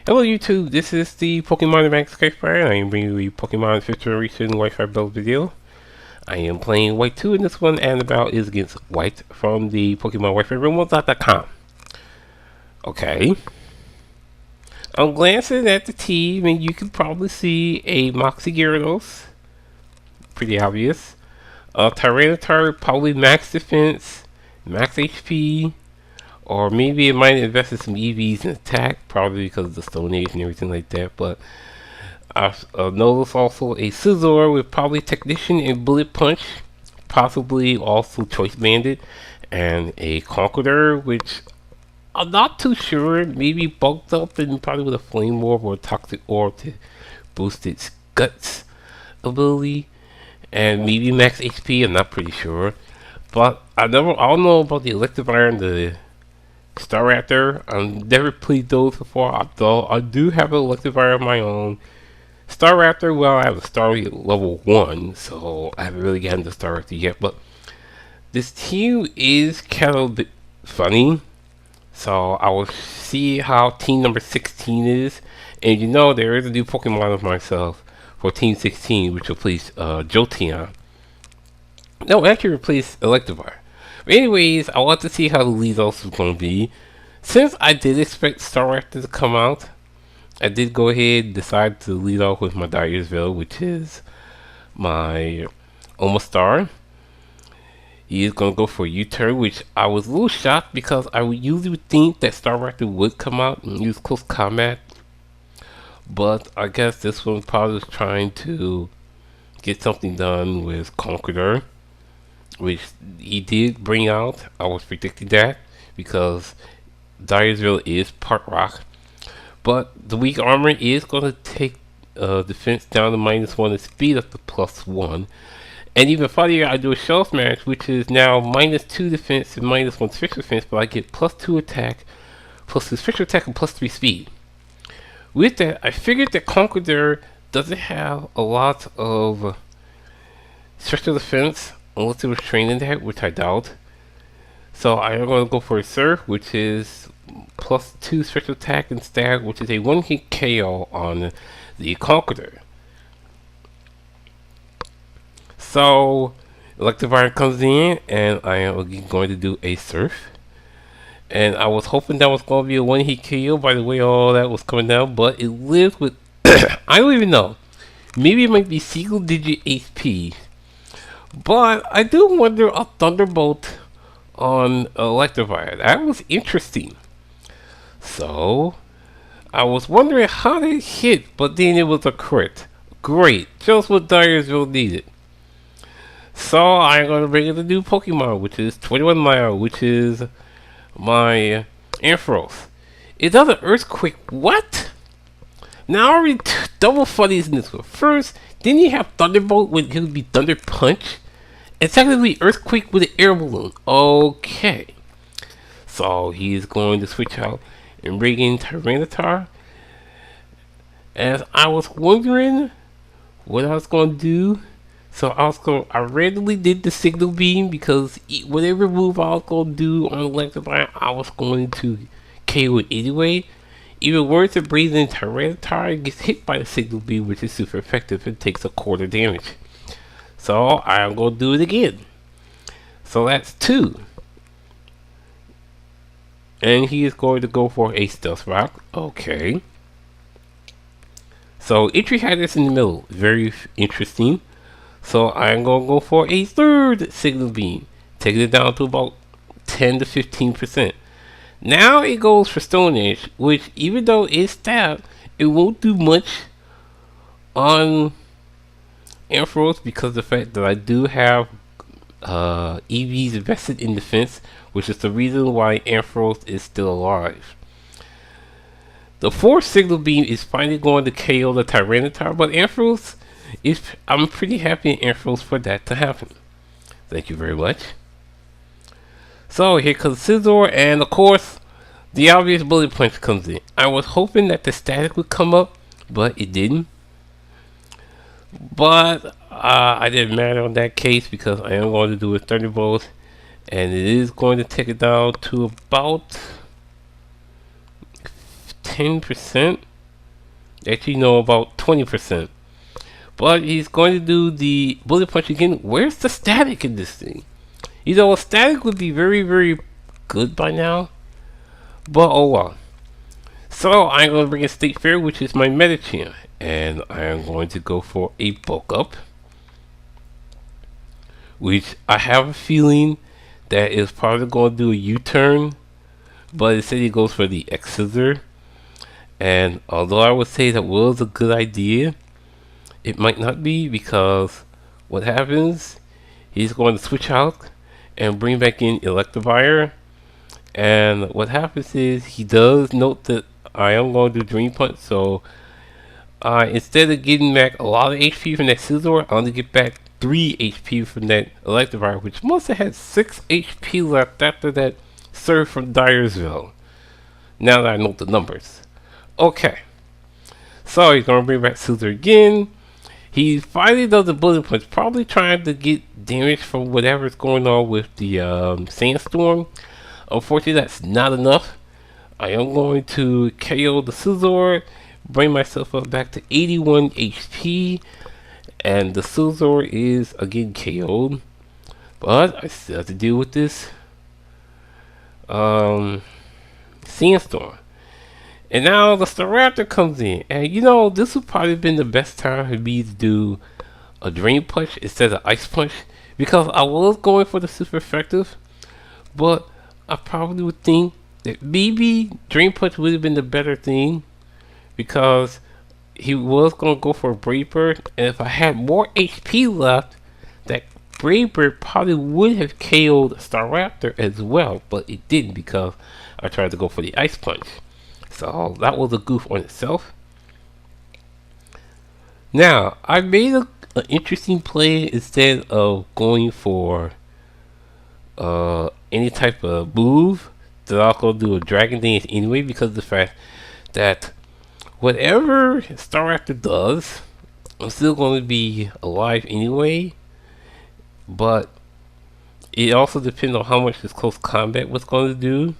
Hello YouTube, this is the Pokemon Bank Skyfire, and I am bringing you a Pokemon 5th generation Wi-Fi build video. I am playing White 2 in this one, and the battle is against White from the Pokemon Wi-Fi Remote.com. Okay. I'm glancing at the team, and you can probably see a Moxie Gyarados. Pretty obvious. Tyranitar, probably max defense, max HP. Or maybe it might invest in some EVs in attack, probably because of the Stone Age and everything like that. But I noticed also a Scizor with probably Technician and Bullet Punch, possibly also Choice Bandit, and a Conqueror, which I'm not too sure. Maybe bulked up and probably with a Flame Orb or a Toxic Orb to boost its Guts ability, and maybe max HP. I'm not pretty sure, but I don't know about the Electivire and the Staraptor. I've never played those before, although I do have an Electivire of my own. Staraptor, well, I have a Starly at level 1, so I haven't really gotten to Staraptor yet, but this team is kind of a bit funny, so I will see how team number 16 is, and you know there is a new Pokemon of myself for team 16, which will replace Jolteon. No, actually replace Electivire. But anyways, I want to see how the lead off is going to be. Since I did expect Staraptor to come out, I did go ahead and decide to lead off with my Dyersville, which is my Omastar. He is going to go for a U-turn, which I was a little shocked because I would usually think that Staraptor would come out and use close combat. But I guess this one probably was trying to get something done with Conqueror, which he did bring out. I was predicting that because Dyersville is part rock. But the weak armor is going to take defense down to -1 and speed up to +1. And even funnier, I do a Shell Smash, which is now -2 defense and -1 special defense, but I get +2 attack, +2 special attack, and +3 speed. With that, I figured that Conqueror doesn't have a lot of special defense, unless it was trained in that, which I doubt. So I am going to go for a Surf, which is +2 special attack and stab, which is a 1-hit KO on the Conqueror. So Electivire comes in, and I am again going to do a Surf. And I was hoping that was going to be a 1-hit KO by the way all that was coming down, but it lives with I don't even know. Maybe it might be single digit HP. But I do wonder a Thunderbolt on Electivire. That was interesting. So I was wondering how did it hit, but then it was a crit. Great, just what Dyersville needed. So I'm going to bring in the new Pokemon, which is 21 Mile, which is my Ampharos. It does an Earthquake. What? Now I already double funnies in this one. First, didn't you have Thunderbolt when it would be Thunder Punch? And secondly, Earthquake with an air balloon. Okay. So he's going to switch out and bring in Tyranitar. As I was wondering what I was going to do, so I randomly did the Signal Beam because whatever move I was going to do on Electivire, I was going to KO it anyway. Even worse, it brings in Tyranitar and gets hit by the Signal Beam, which is super effective and takes a quarter damage. So I'm going to do it again. So that's 2. And he is going to go for a Stealth Rock. Okay. So Entry had this in the middle. Very interesting. So I'm going to go for a third Signal Beam, taking it down to about 10 to 15%. Now it goes for Stone Edge, which even though it's stabbed, it won't do much on Ampharos because of the fact that I do have EVs invested in defense, which is the reason why Ampharos is still alive. The 4th Signal Beam is finally going to KO the Tyranitar, but Ampharos is, I'm pretty happy in Ampharos for that to happen. Thank you very much. So here comes Scizor, and of course the obvious Bullet Punch comes in. I was hoping that the static would come up, but it didn't. But I didn't matter on that case because I am going to do a Thunderbolt, and it is going to take it down to about 10%. Actually, no, about 20%. But he's going to do the bullet punch again. Where's the static in this thing? You know, a static would be very, very good by now. But oh well. So I'm going to bring in State Fair, which is my meta champ. And I am going to go for a bulk up. Which I have a feeling that is probably going to do a U-turn. But instead he goes for the X-Scissor. And although I would say that was a good idea, it might not be, because what happens, he's going to switch out and bring back in Electivire. And what happens is he does note that I am going to do Dream Punch, so instead of getting back a lot of HP from that Scizor, I'm going to get back 3 HP from that Electivire, which must have had 6 HP left after that Surf from Dyersville. Now that I know the numbers. Okay. So he's going to bring back Scizor again. He finally does the Bullet Punch, probably trying to get damage from whatever's going on with the Sandstorm. Unfortunately, that's not enough. I am going to KO the Scizor, bring myself up back to 81 HP, and the Scizor is again KO'd. But I still have to deal with this Sandstorm. And now the Staraptor comes in, and you know, this would probably been the best time for me to do a Drain Punch instead of Ice Punch, because I was going for the super effective, but I probably would think that maybe Drain Punch would have been the better thing, because he was going to go for a Brave Bird, and if I had more HP left, that Brave Bird probably would have KO'd Staraptor as well, but it didn't, because I tried to go for the Ice Punch. So that was a goof on itself. Now, I made an interesting play. Instead of going for any type of move, that I'll go do a Dragon Dance anyway, because of the fact that whatever Staraptor does, I'm still going to be alive anyway. But it also depends on how much this close combat was going to do,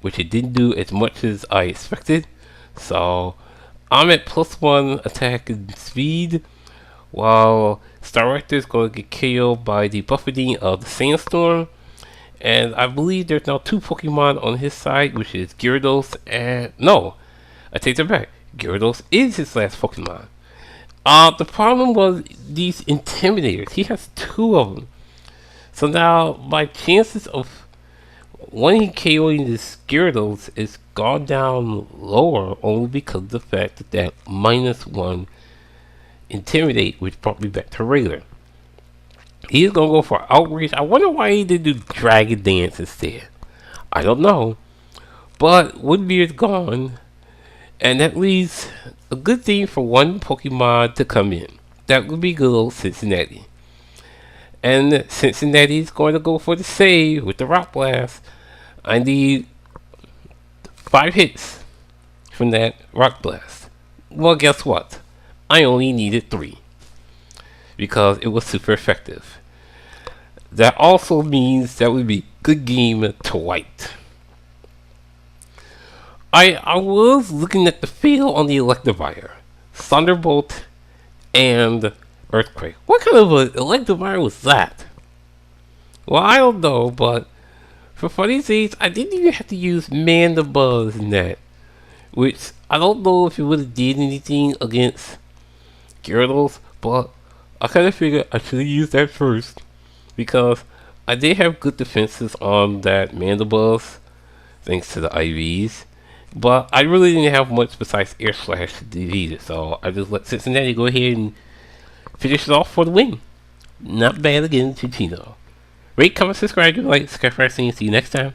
which it didn't do as much as I expected. So I'm at +1 attack and speed, while Staraptor is going to get KO'd by the buffeting of the Sandstorm. And I believe there's now 2 Pokemon on his side, which is Gyarados and... no, I take that back. Gyarados is his last Pokemon. The problem was these Intimidators. He has 2 of them. So now my chances of when he KOing this Gyarados is gone down lower, only because of the fact that that -1 Intimidate, which brought me back to regular. He's gonna go for Outrage. I wonder why he didn't do Dragon Dance instead. I don't know. But Woodbeard's gone, and that leaves a good thing for one Pokemon to come in. That would be good old Cincinnati. And Cincinnati's going to go for the save with the Rock Blast. I need 5 hits from that Rock Blast. Well, guess what? I only needed 3, because it was super effective. That also means that would be good game to White. I was looking at the fail on the Electivire. Thunderbolt and Earthquake. What kind of an Electivire was that? Well, I don't know, but for funny things, I didn't even have to use Mandibuzz in that, which I don't know if it would have did anything against Gyarados, but I kind of figured I should have used that first, because I did have good defenses on that Mandibuzz, thanks to the IVs, but I really didn't have much besides Air Slash to defeat it, so I just let Cincinnati go ahead and finish it off for the win. Not bad again, Cinccino. Rate, comment, subscribe, do like, Skyfire, see you next time.